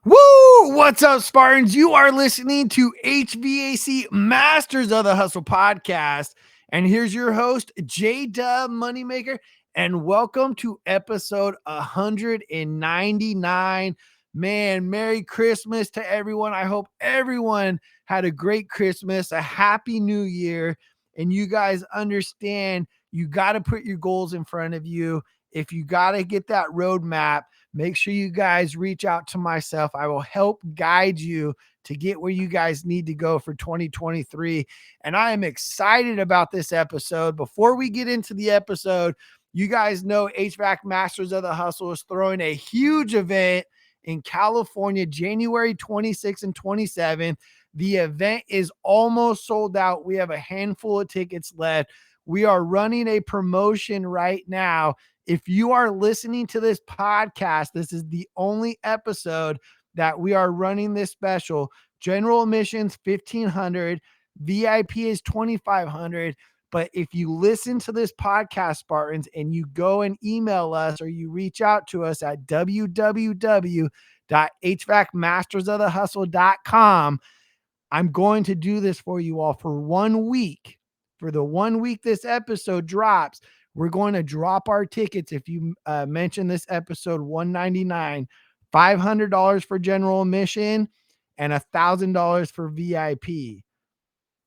Woo! What's up, Spartans? You are listening to HVAC Masters of the Hustle podcast. And here's your host, J Dub Moneymaker. And welcome to episode 199. Man, Merry Christmas to everyone. I hope everyone had a great Christmas, a happy new year. And you guys understand you got to put your goals in front of you. If you got to get that roadmap, make sure you guys reach out to myself. I will help guide you to get where you guys need to go for 2023. And I am excited about this episode. Before we get into the episode, you guys know HVAC Masters of the Hustle is throwing a huge event in California, January 26th and 27th. The event is almost sold out. We have a handful of tickets left. We are running a promotion right now. If you are listening to this podcast, this is the only episode that we are running this special. General admissions, $1,500. VIP is $2,500. But if you listen to this podcast, Spartans, and you go and email us or you reach out to us at www.hvacmastersofthehustle.com, I'm going to do this for you all for 1 week. For the 1 week this episode drops, we're going to drop our tickets. If you mention this episode 199, $500 for general admission and $1,000 for VIP.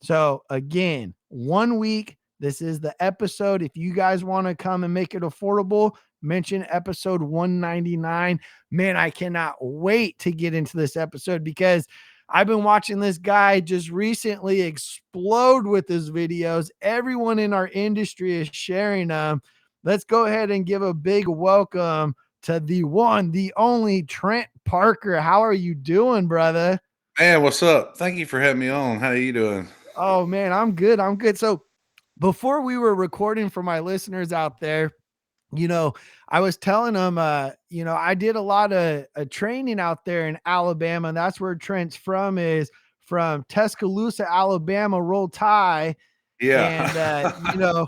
So again, 1 week. This is the episode. If you guys want to come and make it affordable, mention episode 199. Man, I cannot wait to get into this episode because I've been watching this guy just recently explode with his videos. Everyone in our industry is sharing them. Let's go ahead and give a big welcome to the one, the only Trent Parker. How are you doing, brother? Man, what's up? Thank you for having me on. How are you doing? Oh, man, I'm good. I'm good. So before we were recording for my listeners out there, I was telling them, I did a lot of training out there in Alabama. And that's where Trent's from, is from Tuscaloosa, Alabama, Roll Tide. And, Yeah.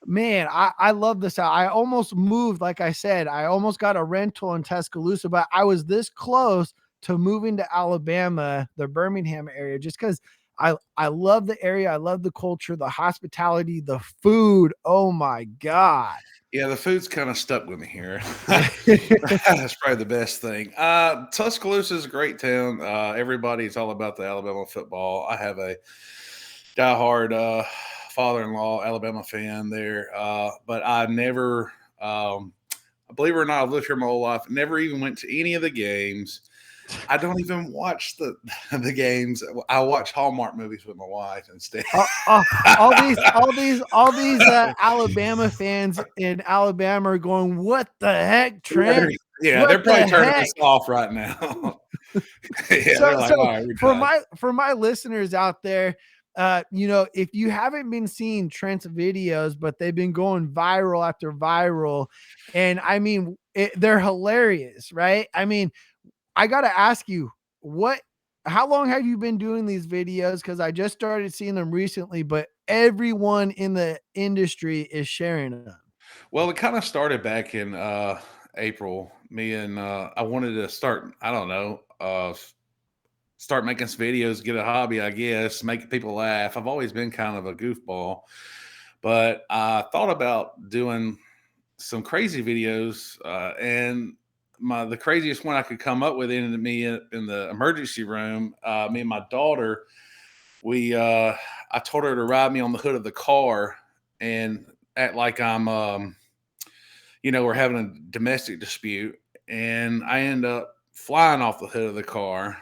man, I love this. I almost moved. Like I said, I almost got a rental in Tuscaloosa, but I was this close to moving to Alabama, the Birmingham area, just because I love the area. I love the culture, the hospitality, the food. Oh my God. Yeah, the food's kind of stuck with me here. Yeah. That's probably the best thing. Tuscaloosa is a great town. Everybody's all about the Alabama football. I have a diehard father-in-law Alabama fan there, but I never, believe it or not, I've lived here my whole life. Never even went to any of the games. I don't even watch the games. I watch Hallmark movies with my wife instead. all these Alabama fans in Alabama are going, "What the heck, Trent? Yeah, What they're probably the turning heck?" us off right now. Yeah, So, they're like, all right, we're done. for my listeners out there, if you haven't been seeing Trent's videos, but they've been going viral after viral, and I mean, they're hilarious, right? I mean, I got to ask you, how long have you been doing these videos? Because I just started seeing them recently, but everyone in the industry is sharing them. Well, it kind of started back in April. Me and I wanted to start, I don't know, start making some videos, get a hobby, I guess, make people laugh. I've always been kind of a goofball, but I thought about doing some crazy videos, and the craziest one I could come up with ended me in the emergency room. Me and my daughter, I told her to ride me on the hood of the car and act like we're having a domestic dispute, and I end up flying off the hood of the car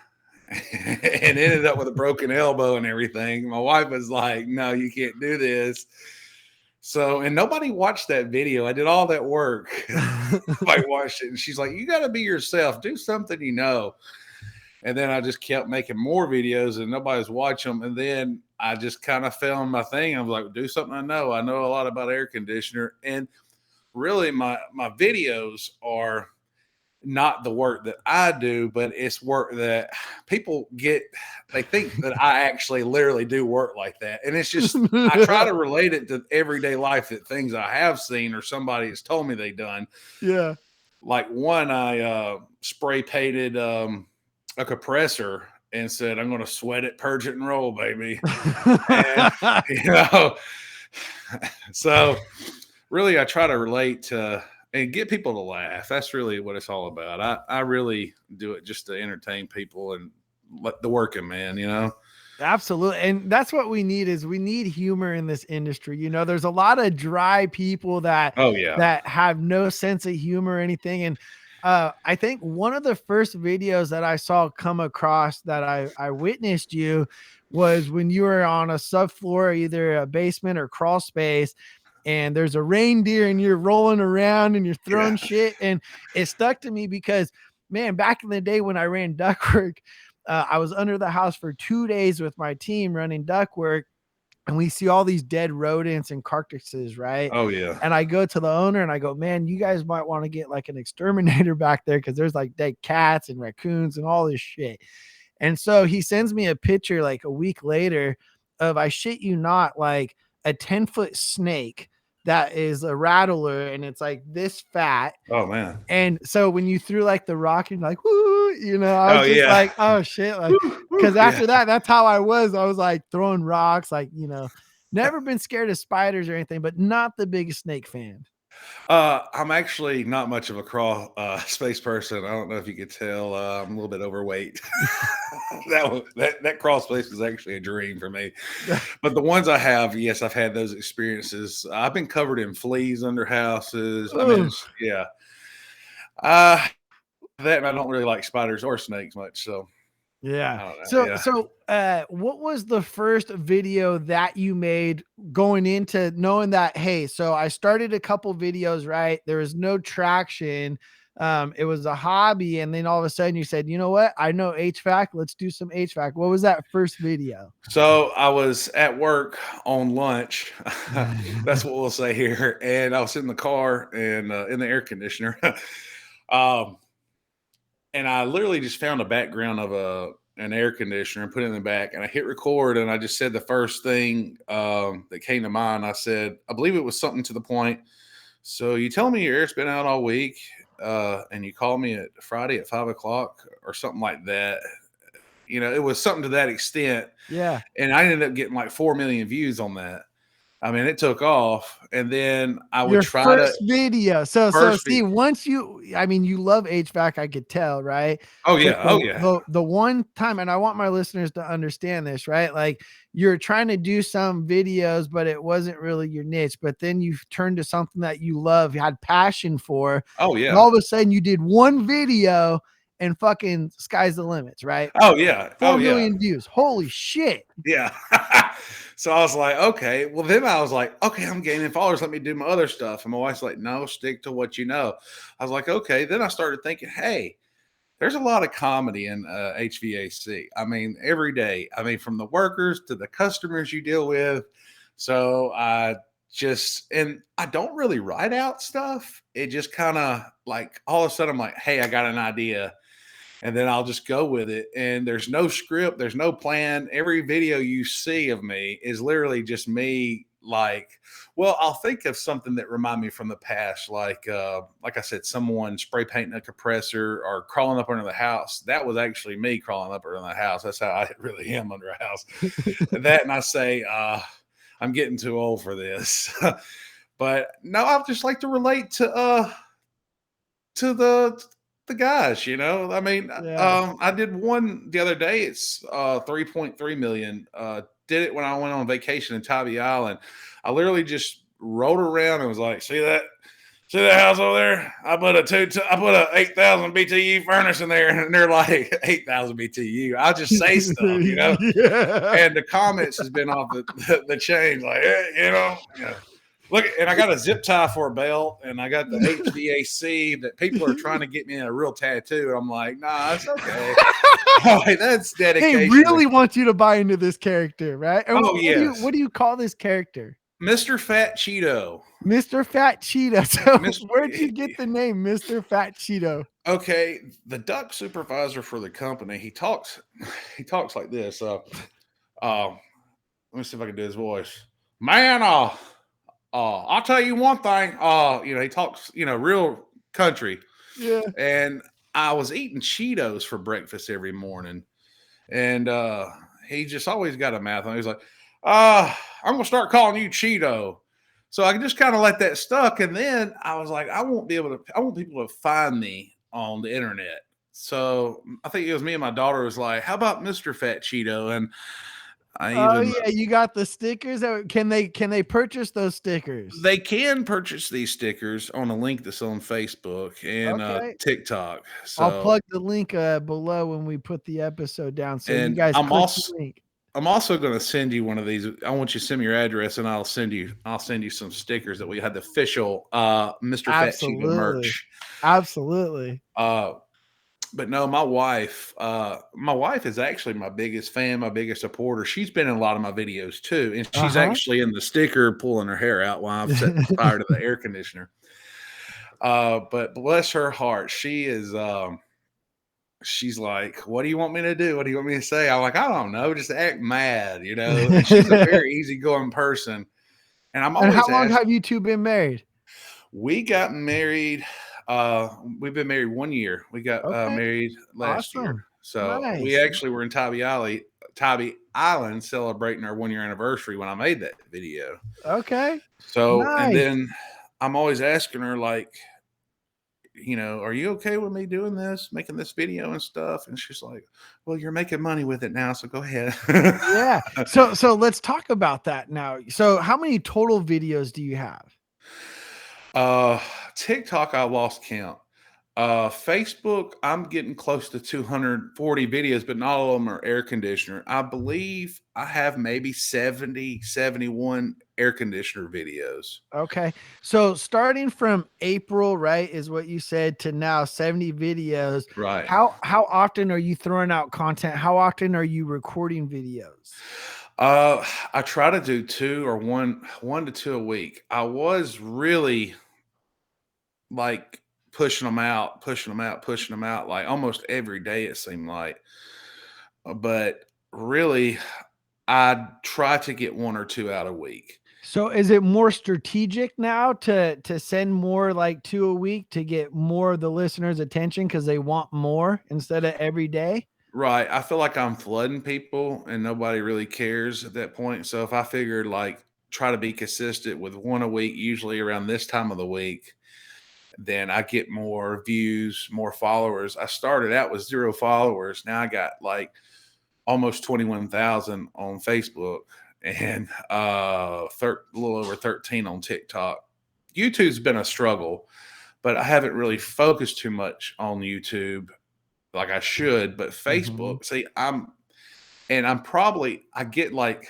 and ended up with a broken elbow and everything. My wife was like, "No, you can't do this." So, and nobody watched that video. I did all that work. Nobody watched it. And she's like, "You got to be yourself. Do something you know." And then I just kept making more videos and nobody's watching them. And then I just kind of found my thing. I was like, do something I know. I know a lot about air conditioner. And really, my videos are not the work that I do, but it's work that people they think that I actually literally do work like that. And it's just, I try to relate it to everyday life, that things I have seen or somebody has told me they done. Yeah. Like one, I spray painted a compressor and said, "I'm going to sweat it, purge it, and roll, baby." And you know, so really, I try to relate to and get people to laugh. That's really what it's all about. I really do it just to entertain people and let the working man, you know. Absolutely. And that's what we need is we need humor in this industry. You know, there's a lot of dry people Oh yeah. that have no sense of humor or anything. And I think one of the first videos that I saw come across that I witnessed you was when you were on a subfloor, either a basement or crawl space, and there's a reindeer and you're rolling around and you're throwing Yeah. shit. And it stuck to me because man, back in the day when I ran ductwork, I was under the house for 2 days with my team running ductwork, and we see all these dead rodents and carcasses, right? Oh yeah. And I go to the owner and I go, man, you guys might want to get like an exterminator back there because there's like dead cats and raccoons and all this shit. And so he sends me a picture like a week later of, I shit you not, like a 10-foot snake that is a rattler and it's like this fat. Oh man. And so when you threw like the rock, you're like, whoo, I Oh was just yeah. like, oh shit. Like, Woo, cause woo, yeah. after that, that's how I was. I was like throwing rocks, like, never been scared of spiders or anything, but not the biggest snake fan. I'm actually not much of a crawl space person. I don't know if you could tell. I'm a little bit overweight. That crawl space is actually a dream for me. But the ones I have, yes, I've had those experiences. I've been covered in fleas under houses. I mean, Ugh. yeah. Uh, that and I don't really like spiders or snakes much. So Yeah. I don't know. So Yeah. so what was the first video that you made going into knowing that, hey, so I started a couple videos, right? There was no traction. It was a hobby, and then all of a sudden you said, you know what? I know HVAC. Let's do some HVAC. What was that first video? So I was at work on lunch. That's what we'll say here. And I was in the car and in the air conditioner. um, and I literally just found a background of an air conditioner and put it in the back. And I hit record and I just said the first thing that came to mind. I said, I believe it was something to the point. So you tell me your air's been out all week, and you call me at Friday at 5 o'clock or something like that. You know, it was something to that extent. Yeah. And I ended up getting like 4 million views on that. I mean, it took off. And then I would Your try to first video. So first see, be, once I mean, you love HVAC, I could tell, right? oh But yeah, oh yeah, the one time, and I want my listeners to understand this, right? Like you're trying to do some videos, but it wasn't really your niche. But then you turned to something that you love, you had passion for, oh and yeah, all of a sudden you did one video and fucking sky's the limits, right? oh yeah, oh 4 yeah. million views. Holy shit. Yeah. So I was like, okay. Well, then I was like, okay, I'm gaining followers. Let me do my other stuff. And my wife's like, no, stick to what you know. I was like, okay. Then I started thinking, hey, there's a lot of comedy in HVAC. I mean, every day. I mean, from the workers to the customers you deal with. So and I don't really write out stuff. It just kind of like all of a sudden I'm like, hey, I got an idea and then I'll just go with it. And there's no script, there's no plan. Every video you see of me is literally just me. Like, well, I'll think of something that remind me from the past, like I said, someone spray painting a compressor or crawling up under the house. That was actually me crawling up under the house. That's how I really am under a house. That, and I say, I'm getting too old for this. But no, I just like to relate to the guys, you know. I mean, Yeah. I did one the other day. It's 3.3 million. Did it when I went on vacation in Tybee Island. I literally just rode around and was like, see that house over there? I put a 8,000 BTU furnace in there, and they're like 8,000 BTU. I'll just say stuff, you know. Yeah. And the comments has been off the chain, like, you know, yeah. Look, and I got a zip tie for a belt, and I got the HVAC that people are trying to get me a real tattoo. I'm like, nah, it's okay. Like, that's They dedication. really want you to buy into this character, right? And Oh yes, what do you call this character? Mr. Fat Cheeto. Mr. Fat Cheeto. So Mr. where'd you get the name Mr. Fat Cheeto? Okay, the duck supervisor for the company. He talks like this. Let me see if I can do his voice. Man, I'll tell you one thing. He talks, real country. Yeah. And I was eating Cheetos for breakfast every morning, and he just always got a mouth on. He's like, I'm gonna start calling you Cheeto. So I just kind of let that stuck, and then I was like, I won't be able to. I want people to find me on the internet. So I think it was me and my daughter was like, "How about Mister Fat Cheeto?" And I Oh even yeah, you got the stickers. Can they purchase those stickers? they can purchase these stickers on a link that's on Facebook and Okay. TikTok. I'll So plug the link below when we put the episode down. So you and guys click the link. I'm also going to send you one of these. I want you to send me your address, and I'll send you some stickers that we had the official Mr. Fat Cheeto Absolutely. merch. Absolutely. Uh, but no, my wife is actually my biggest fan, my biggest supporter. She's been in a lot of my videos too, and she's Uh-huh. actually in the sticker pulling her hair out while I'm setting fire to the air conditioner. But bless her heart, she is. She's like, "What do you want me to do? What do you want me to say?" I'm like, "I don't know, just act mad, you know." And she's a very easygoing person, and I'm And how always long asking. have you 2 been married? We got married. We've been married 1 year. We got Okay. married last year, Awesome. so we Nice. actually were in Tybee Island, celebrating our 1 year anniversary when I made that video. Okay. So, and Nice. then I'm always asking her, like, are you okay with me doing this, making this video and stuff? And she's like, well, you're making money with it now, so go ahead. Yeah. So let's talk about that now. So how many total videos do you have? uh, TikTok, I lost count. Facebook, I'm getting close to 240 videos, but not all of them are air conditioner. I believe I have maybe 70, 71 air conditioner videos. Okay. So starting from April, right, is what you said, to now 70 videos. Right. How often are you throwing out content? How often are you recording videos? I try to do two or one to two a week. I was really like pushing them out, pushing them out like almost every day, it seemed like. But really, I try to get one or two out a week. So is it more strategic now to send more like 2 a week to get more of the listeners' attention because they want more instead of every day? Right. I feel like I'm flooding people and nobody really cares at that point. So if I figured like try to be consistent with one a week, usually around this time of the week, then I get more views, more followers. I started out with 0 followers. Now I got like almost 21,000 on Facebook and a little over 13 on TikTok. YouTube's been a struggle, but I haven't really focused too much on YouTube like I should. But Mhm. Facebook, see, I get like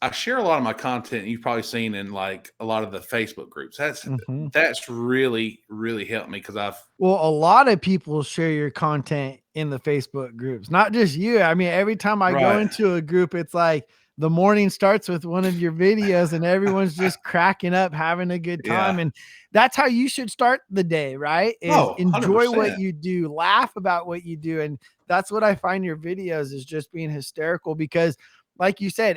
I share a lot of my content you've probably seen in like a lot of the Facebook groups. Mhm. That's really, really helped me because I've Well, a lot of people share your content in the Facebook groups, not just you. I mean, every time I go right. into a group, it's like the morning starts with one of your videos and everyone's just cracking up, having a good time. Yeah. And that's how you should start the day, right? Is Oh, enjoy what 100%. you do, laugh about what you do. And that's what I find your videos is just being hysterical because like you said,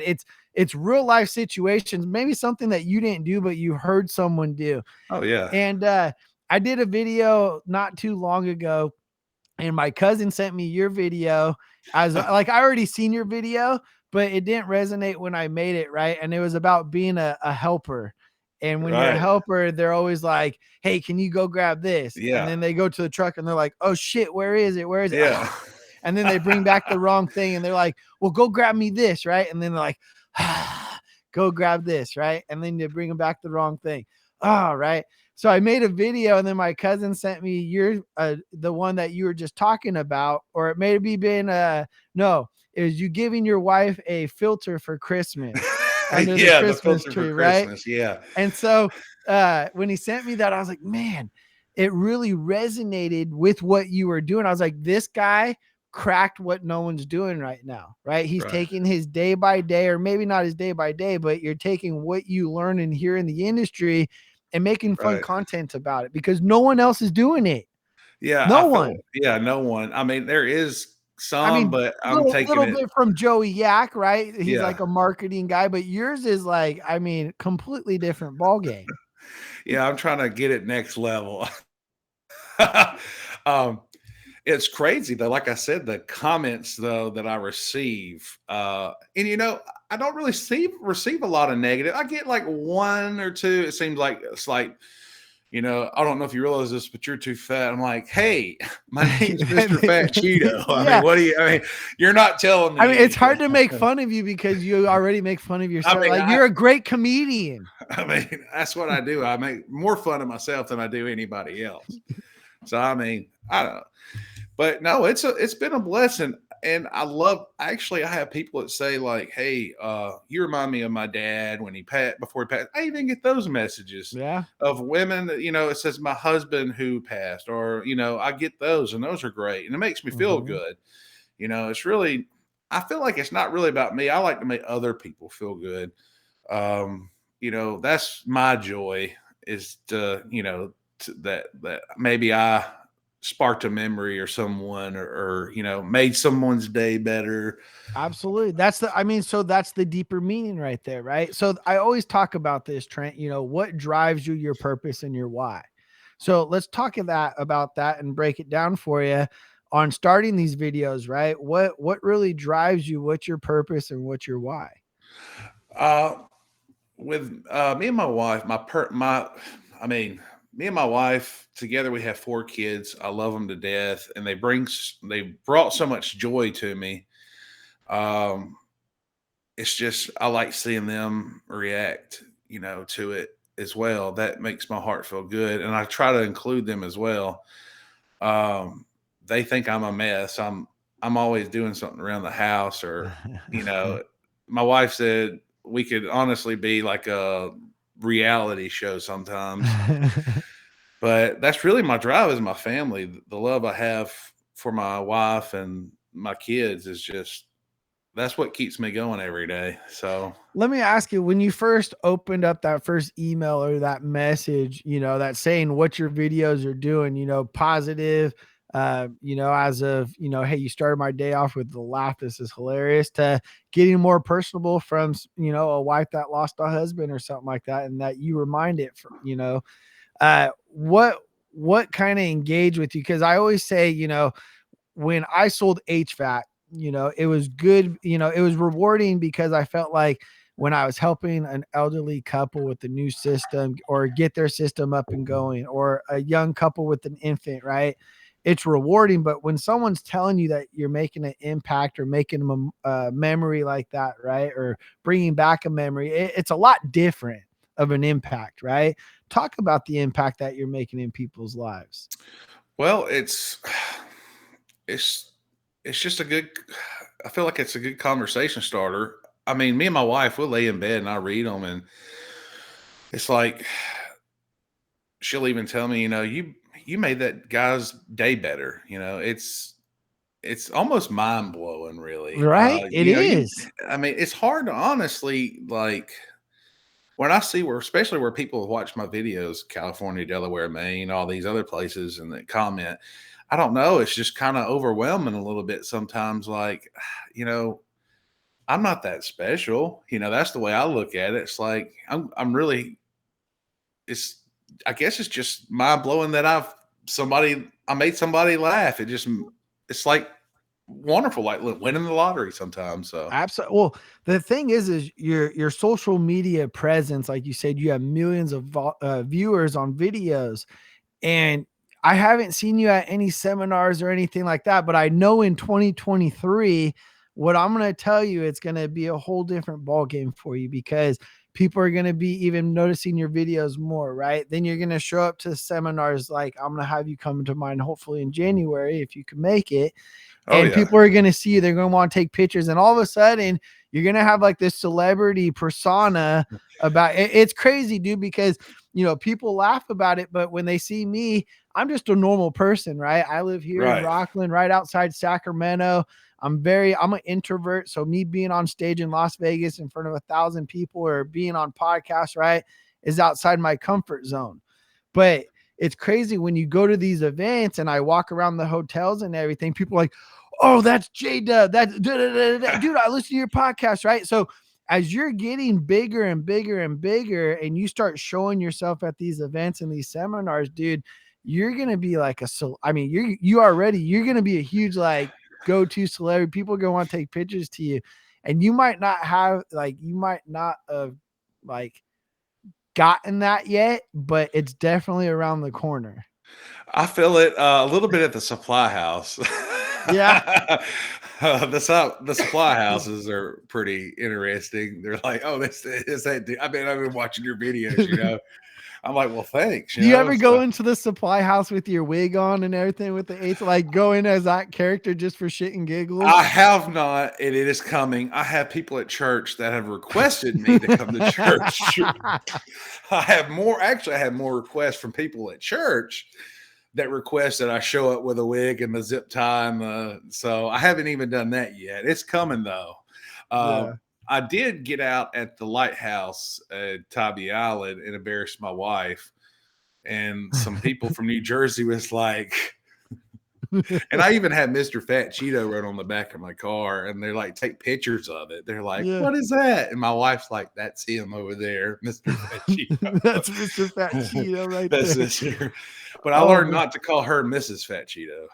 it's real life situations, maybe something that you didn't do, but you heard someone do. Oh, yeah. And I did a video not too long ago, and my cousin sent me your video. As like I already seen your video, but it didn't resonate when I made it, right? And it was about being a helper. And when you're a Right. helper, they're always like, "Hey, can you go grab this?" And Yeah. then they go to the truck and they're like, "Oh shit, where is it? Where is it?" Yeah. And then they bring back the wrong thing and they're like, "Well, go grab me this," right? And then they're like, "Go grab this," right? And then they bring them back the wrong thing. Oh, right. So I made a video and then my cousin sent me your the one that you were just talking about, or it may be been no, it was you giving your wife a filter for Christmas under the Yeah, the Christmas filter for tree, right? Christmas, yeah. And so when he sent me that, I was like, man, it really resonated with what you were doing. I was like, this guy cracked what no one's doing right now, right? He's Right, taking his day by day, or maybe not his day by day, but you're taking what you learn and hear in the industry and making fun right. content about it because no one else is doing it. Yeah, No I feel one. yeah, no one. I mean, there is I some, mean, but I'm taking little it bit from Joey Yak, right? He's yeah. like a marketing guy, but yours is like, I mean, completely different ball game. Yeah, I'm trying to get it next level. Um, it's crazy though. Like I said, the comments though that I receive, and I don't really receive a lot of negative. I get like one or two. It seems like it's like, I don't know if you realize this, but you're too fat. I'm like, hey, my name's Mr. Fat Cheeto. I mean, Yeah. you're not telling I me mean, it's hard anything. to make fun of you because you already make fun of I yourself. mean, Like, you're a great comedian. I mean, that's what I do. I make more fun of myself than I do anybody else. So I mean, I don't know. But no, it's been a blessing. And I have people that say like, hey, you remind me of my dad when before he passed. I even get those messages Yeah. of women that, it says my husband who passed, or, I get those, and those are great. And it makes me feel Mhm. good. It's really, I feel like it's not really about me. I like to make other people feel good. Um, that's my joy, is that maybe I sparked a memory or someone, or made someone's day better. Absolutely. So that's the deeper meaning right there, right? So I always talk about this, Trent, what drives you, your purpose and your why. So let's talk about that and break it down for you on starting these videos, right? What really drives you? What's your purpose and what's your why? Uh, with me and my wife, I mean, me and my wife together, we have 4 kids. I love them to death, and they brought so much joy to me. Um, it's just I like seeing them react, to it as well. That makes my heart feel good, and I try to include them as well. Um, they think I'm a mess. I'm always doing something around the house, or you know, my wife said we could honestly be like a reality show sometimes. But that's really my drive, is my family. The love I have for my wife and my kids is just, that's what keeps me going every day. So, Let me ask you, when you first opened up that first email or that message, that saying what your videos are doing, positive, as of, hey, you started my day off with the laugh. This is hilarious, to getting more personable from, a wife that lost a husband or something like that. And that you remind it, what kind of engage with you? Cause I always say, when I sold HVAC, it was good. It was rewarding because I felt like when I was helping an elderly couple with the new system, or get their system up and going, or a young couple with an infant, right? It's rewarding. But when someone's telling you that you're making an impact or making a memory like that, right? Or bringing back a memory, it's a lot different of an impact, right? Talk about the impact that you're making in people's lives. well, it's it's just a good. I feel like it's a good conversation starter. I mean, me and my wife, we'll lay in bed and I read them, and it's like she'll even tell me, you made that guy's day better. It's almost mind blowing, really. Right? It is. I mean, it's hard to honestly, like, when I see especially where people watch my videos, California, Delaware, Maine, all these other places, and they comment. I don't know. It's just kind of overwhelming a little bit sometimes. Like, you know, I'm not that special. That's the way I look at it. It's like I'm really. It's I guess it's just mind blowing that I made somebody laugh. It's like wonderful, like winning the lottery sometimes. So, Absolutely. Well, the thing is your social media presence, like you said, you have millions of viewers on videos, and I haven't seen you at any seminars or anything like that. But I know in 2023, what I'm going to tell you, it's going to be a whole different ball game for you, because people are going to be even noticing your videos more, right? Then you're going to show up to seminars, like I'm going to have you come to mine, hopefully in January, if you can make it, oh and yeah, people are going to see you. They're going to want to take pictures, and all of a sudden you're going to have like this celebrity persona about it. It's crazy, dude, because people laugh about it, but when they see me, I'm just a normal person, right? I live here in right. Rockland, right outside Sacramento. I'm an introvert, so me being on stage in Las Vegas in front of 1,000 people, or being on podcasts, right, is outside my comfort zone. But it's crazy when you go to these events and I walk around the hotels and everything, people are like, oh, that's J Dub. That's dude, I listen to your podcast, right? So as you're getting bigger and bigger and bigger, and you start showing yourself at these events and these seminars, dude, you're gonna be like I mean, you're gonna be a huge like go-to celebrity. People are gonna want to take pictures to you, and you might not have like gotten that yet, but it's definitely around the corner. I feel it a little bit at the supply house. Yeah. The supply houses are pretty interesting. They're like, "Oh, this is that dude. I mean, I've been watching your videos, you know." I'm like, "Well, thanks," you Do you know. ever go So into the supply house with your wig on and everything with the eights? Like go in as that character just for shit and giggles? I have not, and it is coming. I have people at church that have requested me to come to church. I have more requests from people at church that request that I show up with a wig and the zip tie and so I haven't even done that yet. It's coming though. Uh, Yeah. I did get out at the lighthouse at Tybee Island and embarrass my wife. And some people from New Jersey was like, and I even had Mr. Fat Cheeto wrote on the back of my car, and they're like, take pictures of it. They're like, Yeah. what is that? And my wife's like, that's him over there, Mr. Fat That's Mr. Fat Cheeto. Cheeto right That's there. this here. But I Oh learned man. not to call her Mrs. Fat Cheeto.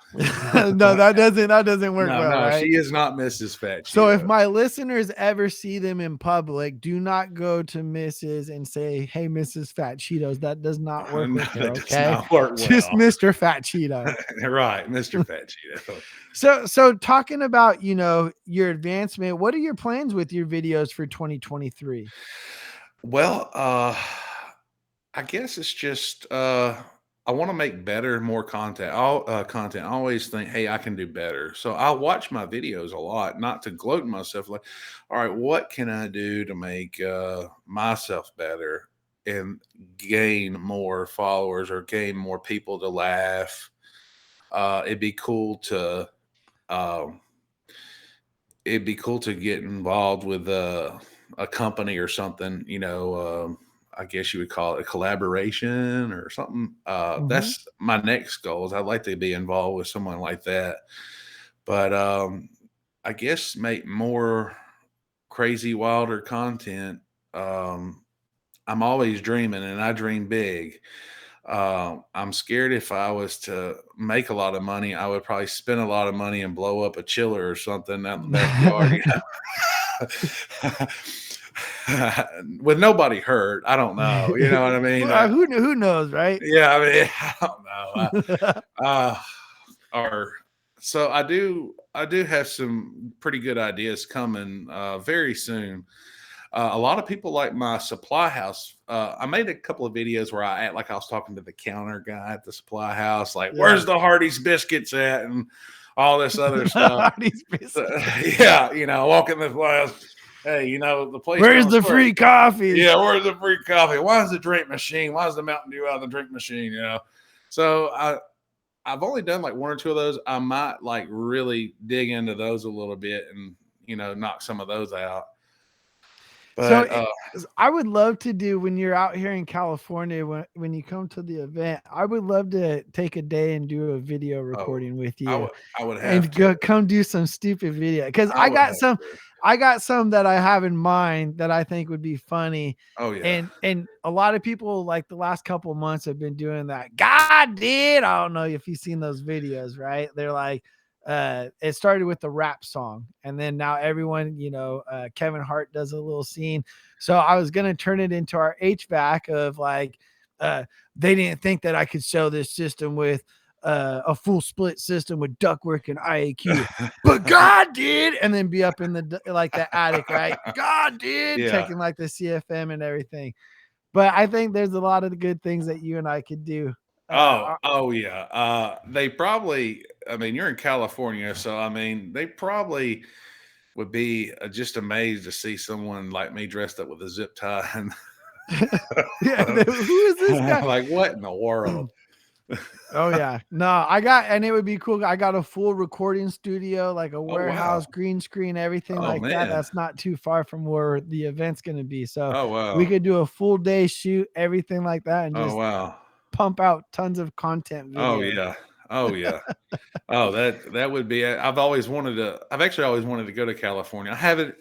No, that doesn't work No, well, no, she right? is not Mrs. Fat So if Cheeto. my listeners ever see them in public, do not go to Mrs. and say, "Hey, Mrs. Fat Cheetos." That does not work No, with her, that does okay? not work Just well. Mr. Fat Cheeto. Right, Mr. Fat Cheeto. So talking about, your advancement, what are your plans with your videos for 2023? Well, I guess it's just I want to make better, more content. I always think, hey, I can do better. So I watch my videos a lot, not to gloat in myself. Like, all right, what can I do to make myself better and gain more followers or gain more people to laugh? It'd be cool to. Um, it'd be cool to get involved with a company or something, I guess you would call it a collaboration or something. Mhm. That's my next goal is I'd like to be involved with someone like that. But I guess make more crazy, wilder content. Um, I'm always dreaming and I dream big. I'm scared if I was to make a lot of money, I would probably spend a lot of money and blow up a chiller or something out in the backyard, with nobody hurt. I don't know. You know what I mean? Well, who knows, right? Yeah, I mean, I don't know. Uh, or so I do have some pretty good ideas coming very soon. A lot of people like my supply house. I made a couple of videos where I act like I was talking to the counter guy at the supply house, like, Yeah. where's the Hardee's biscuits at? And all this other stuff. Hardee's biscuits. Yeah, walk in the house. Hey, the place Where's down the the street. free coffees? Yeah, where's the free coffee? Why is the drink machine? Why is the Mountain Dew out of the drink machine? So I've only done like one or two of those. I might like really dig into those a little bit and knock some of those out. So But I would love to do when you're out here in California when you come to the event. I would love to take a day and do a video oh, recording with I you would I would have and to. go come do some stupid video because I would have to. I got some that I have in mind that I think would be funny. Oh yeah. And a lot of people like the last couple of months have been doing that. God did. I don't know if you've seen those videos, right? They're like it started with the rap song and then now everyone, Kevin Hart does a little scene. So I was gonna turn it into our HVAC of like uh they didn't think that I could sell this system with a full split system with ductwork and IAQ, but God did, and then be up in like the attic, right? God did, Yeah. checking like the CFM and everything. But I think there's a lot of the good things that you and I could do. Oh yeah. They probably. I mean, you're in California, so I mean, they probably would be just amazed to see someone like me dressed up with a zip tie and Yeah, who is this guy? like what in the world? Oh yeah. No, and it would be cool. I got a full recording studio, like a Oh wow. warehouse, green screen, everything Oh like that. man. That's not too far from where the event's gonna be. So Oh we wow. could do a full day shoot, everything like that, and Oh just wow. pump out tons of content Oh videos. yeah. Oh yeah. Oh, that would be. I've always wanted to. I've actually always wanted to go to California. I haven't.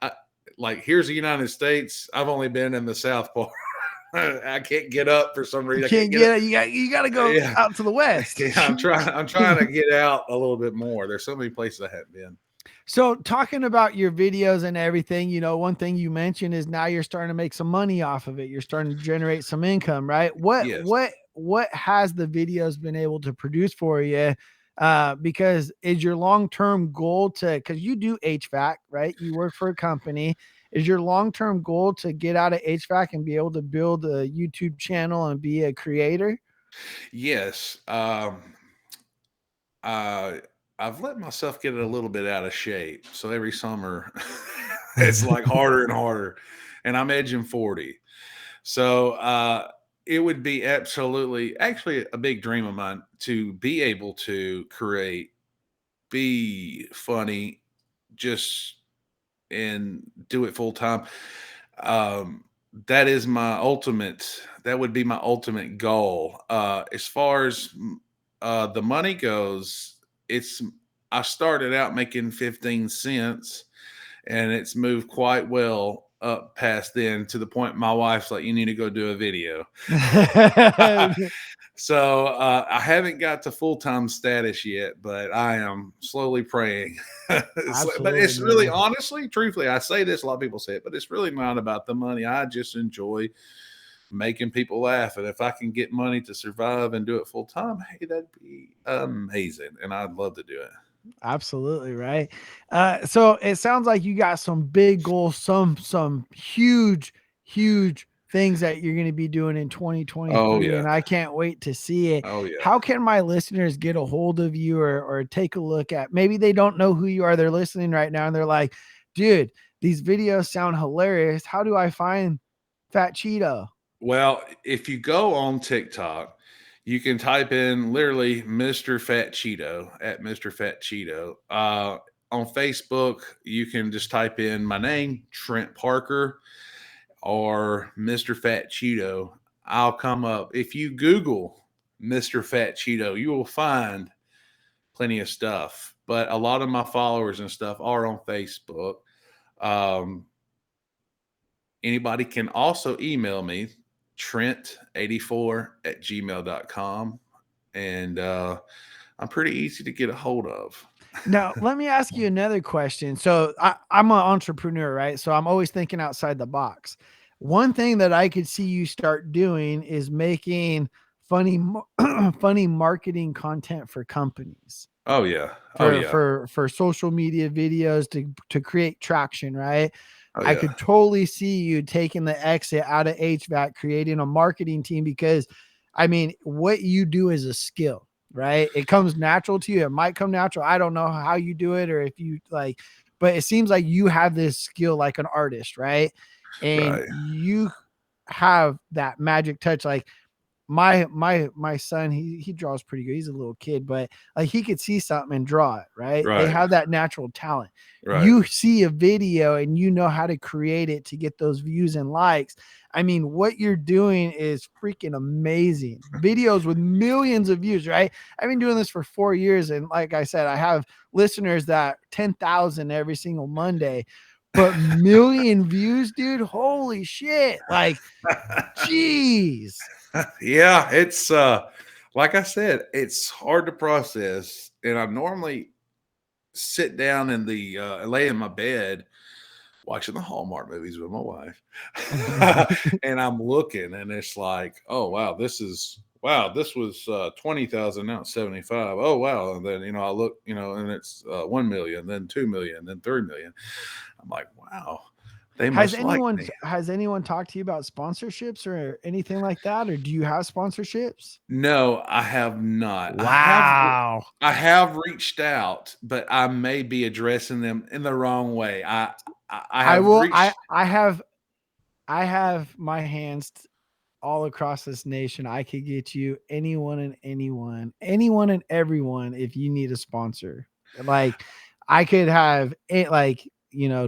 I, like here's the United States. I've only been in the South part. I can't get up for some You reason. I can't can't get up. get it. You got to go Yeah, out to the west. yeah. I'm trying to get out a little bit more. There's so many places I haven't been. So talking about your videos and everything, one thing you mentioned is now you're starting to make some money off of it. You're starting to generate some income, right? What Yes. what what has the videos been able to produce for you? Because is your long-term goal to, because you do HVAC, right? You work for a company. Is your long-term goal to get out of HVAC and be able to build a YouTube channel and be a creator? Yes. Uh, I've let myself get a little bit out of shape. So every summer it's like harder and harder. And I'm edging 40. So it would be absolutely actually a big dream of mine to be able to create, be funny, just and do it full time. Um, that is my ultimate. That would be my ultimate goal. As far as the money goes, it's I started out making 15 cents, and it's moved quite well up past then to the point my wife's like, "You need to go do a video." So I haven't got to full time status yet, but I am slowly praying. But Absolutely, it's really, man. honestly, truthfully, I say this. A lot of people say it, but it's really not about the money. I just enjoy making people laugh, and if I can get money to survive and do it full time, hey, that'd be amazing, and I'd love to do it. Absolutely, right? So it sounds like you got some big goals, some huge things that you're going to be doing in Oh 2023, yeah, and I can't wait to see it. oh yeah. How can my listeners get a hold of you, or take a look at, maybe they don't know who you are, they're listening right now and they're like, dude, these videos sound hilarious. How do I find Fat Cheeto? Well, if you go on TikTok, you can type in literally Mr. Fat Cheeto at Mr. Fat Cheeto. On Facebook, you can just type in my name, Trent Parker, or Mr. Fat Cheeto. I'll come up. If you Google Mr. Fat Cheeto, you will find plenty of stuff. But a lot of my followers and stuff are on Facebook. Um, Anybody can also email me, Trent84 at gmail.com. And I'm pretty easy to get a hold of. Now, let me ask you another question. So, I'm an entrepreneur, right? So, I'm always thinking outside the box. One thing that I could see you start doing is making funny marketing content for companies, Oh, yeah. Oh, for yeah. social media videos to create traction, right? Oh, I yeah. could totally see you taking the exit out of HVAC, creating a marketing team, because I mean, what you do is a skill, right? It comes natural to you. It might come natural. I don't know how you do it, or if you like, but it seems like you have this skill like an artist, right? And Right. you have that magic touch. Like, my son, he draws pretty good. He's a little kid, but like, he could see something and draw it, right? They Right. have that natural talent. Right. You see a video and you know how to create it to get those views and likes. I mean, what you're doing is freaking amazing. Videos with millions of views, right? I've been doing this for 4 years, and like I said, I have listeners that 10,000 every single Monday, but million views, dude. Holy shit. Like, jeez. Yeah. It's, like I said, it's hard to process. And I normally sit down in the, lay in my bed watching the Hallmark movies with my wife. And I'm looking and it's like, oh wow, this was 20,000, now it's 75. Oh wow. And then I look, and it's 1 million, then 2 million, then 3 million. I'm like, wow, they Has must like anyone me. has anyone talked to you about sponsorships or anything like that? Or do you have sponsorships? No, I have not. Wow. I have reached out, but I may be addressing them in the wrong way. I I have will reached. I have my hands all across this nation. I could get you anyone and everyone if you need a sponsor. Like, I could have it, like,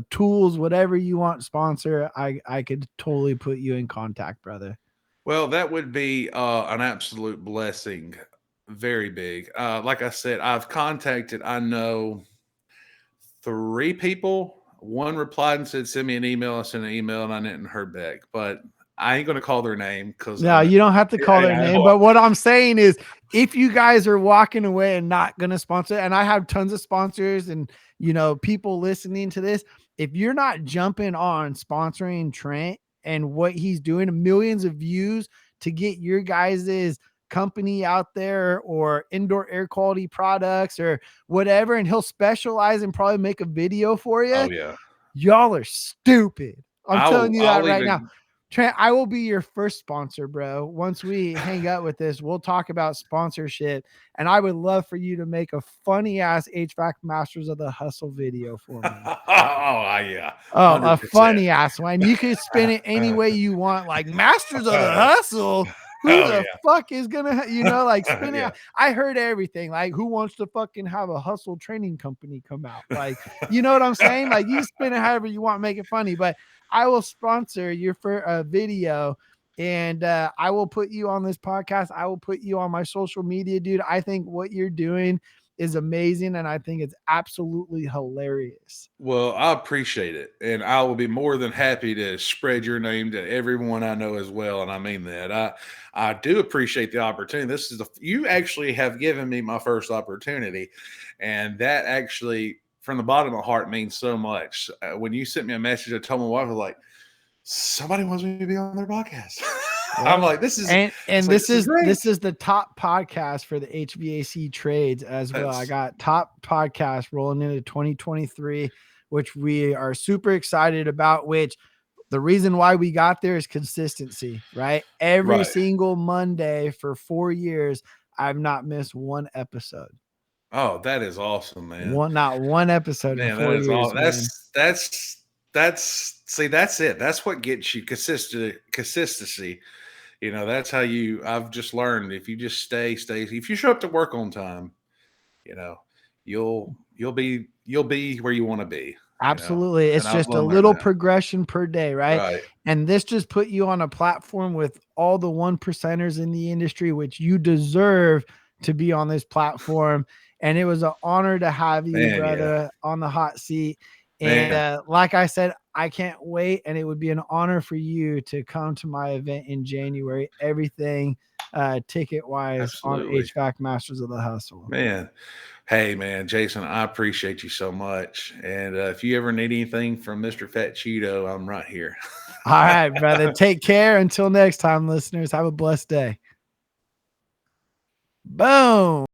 tools, whatever you want sponsor. I could totally put you in contact, brother. Well, that would be an absolute blessing. Very big. Like I said, I've contacted, I know, three people. One replied and said, send me an email. I sent an email and I didn't heard back. But I ain't gonna call their name because No, you don't have to call their I name. know. But what I'm saying is, if you guys are walking away and not going to sponsor, and I have tons of sponsors and, people listening to this, if you're not jumping on sponsoring Trent and what he's doing, millions of views to get your guys's company out there or indoor air quality products or whatever, and he'll specialize and probably make a video for you, Oh yeah. y'all are stupid. I'm telling you that I'll right now. even Trent, I will be your first sponsor, bro. Once we hang out with this, we'll talk about sponsorship. And I would love for you to make a funny ass HVAC Masters of the Hustle video for me. oh yeah. Oh, a 100%. funny ass one. You can spin it any way you want. Like Masters of the Oh Hustle. Who yeah. the fuck is gonna, like spin it? Yeah. I heard everything. Like, who wants to fucking have a hustle training company come out? Like, you know what I'm saying? Like, you spin it however you want, make it funny. But I will sponsor your video, and I will put you on this podcast. I will put you on my social media, dude. I think what you're doing is amazing, and I think it's absolutely hilarious. Well, I appreciate it, and I will be more than happy to spread your name to everyone I know as well. And I mean that. I do appreciate the opportunity. This is you actually have given me my first opportunity, and that actually, from the bottom of my heart, means so much. When you sent me a message, I told my wife, I was like, somebody wants me to be on their podcast. I'm like, this is and it's like, this this is is great. the top podcast for the HVAC trades as well. I That's got top podcast rolling into 2023, which we are super excited about, which the reason why we got there is consistency, right? Every right. single Monday for 4 years, I've not missed one episode. Oh, that is awesome, man. Not one episode in Man, that 4 is all. years, man. That's see, that's it. That's what gets you consistency. That's how you. I've just learned if you just stay. If you show up to work on time, you know, you'll be where you want to be. Absolutely. And It's I've just a learned little that. progression per day, right? Right. And this just put you on a platform with all the one percenters in the industry, which you deserve to be on this platform. And it was an honor to have you, Man, yeah. brother, on the hot seat. And Man, like I said, I can't wait. And it would be an honor for you to come to my event in January. Everything ticket wise on absolutely. HVAC Masters of the Hustle. Man. Hey, man, Jason, I appreciate you so much. And if you ever need anything from Mr. Fat Cheeto, I'm right here. All right, brother. Take care. Until next time, listeners. Have a blessed day. Boom.